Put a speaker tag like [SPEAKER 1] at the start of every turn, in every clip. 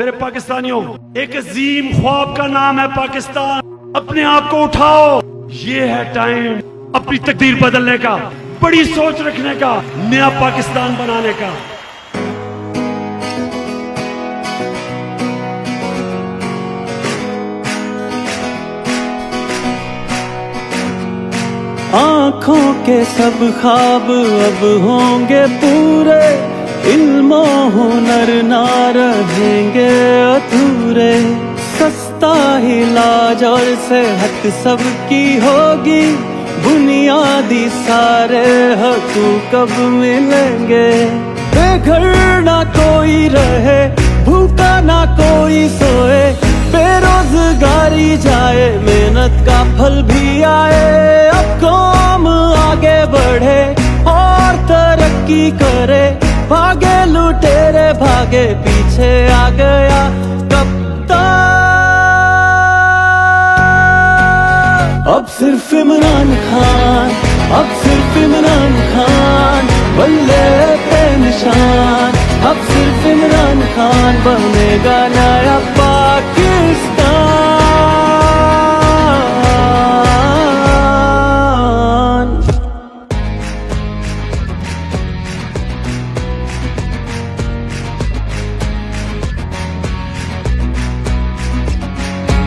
[SPEAKER 1] मेरे पाकिस्तानियों, एक अजीम ख्वाब का नाम है पाकिस्तान। अपने आप को उठाओ, ये है टाइम अपनी तकदीर बदलने का, बड़ी सोच रखने का, नया पाकिस्तान बनाने का।
[SPEAKER 2] आँखों के सब ख्वाब अब होंगे पूरे, इल्मो हुनर ना रहेंगे अधूरे। सस्ता इलाज और सेहत सबकी होगी, बुनियादी सारे हकूक़ अब मिलेंगे। बेघर ना कोई रहे, भूखा ना कोई सोए, बेरोजगारी जाए, मेहनत का फल भी आए। अब कौम आगे बढ़े और तरक्की करे, भागे लुटेरे भागे पीछे आ गया कप्तान। अब सिर्फ इमरान खान, अब सिर्फ इमरान खान, बल्ले पे निशान। अब सिर्फ इमरान खान बनेगा नया पाकिस्तान।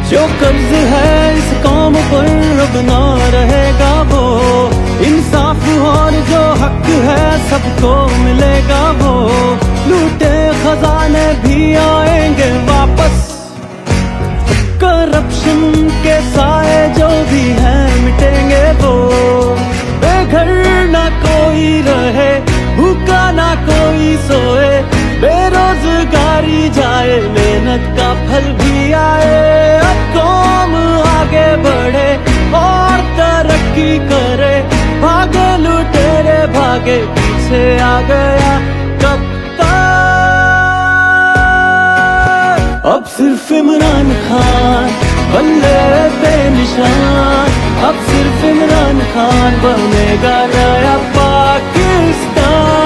[SPEAKER 2] जो कर्ज है इस कौम पर अब ना रहेगा वो, इंसाफ और जो हक है सबको मिलेगा वो। लूटे खजाने भी आएंगे वापस, करप्शन के साए जो भी हैं मिटेंगे वो। बेघर ना कोई रहे, भूखा ना कोई सोए, बेरोजगारी जाए, मेहनत का फल भी आए। अब कौम आगे बढ़े और तरक्की करे, भागे लुटेरे भागे पीछे आ गया कप्तान। अब सिर्फ इमरान खान बल्ले पे निशान। अब सिर्फ इमरान खान बनेगा नया पाकिस्तान।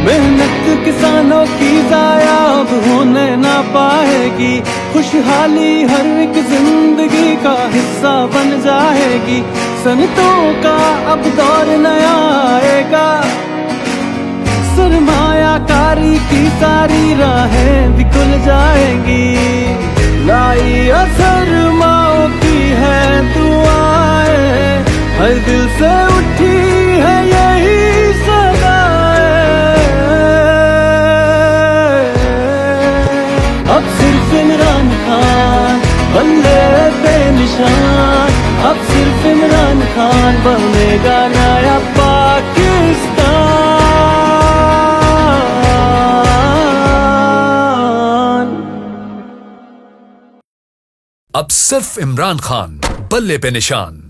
[SPEAKER 2] मेहनत किसानों की जाया अब होने ना पाएगी, खुशहाली हर एक जिंदगी का हिस्सा बन जाएगी। सनतों का अब दौर नया आएगा, सरमायाकारी की सारी राहें भी खुल जाएंगी। लाई असर माओ की है दुआएं, हर दिल से उठी है यही इमरान खान बल्ले पे निशान। अब सिर्फ इमरान खान बनेगा नया पाकिस्तान।
[SPEAKER 3] अब सिर्फ इमरान खान बल्ले पे निशान।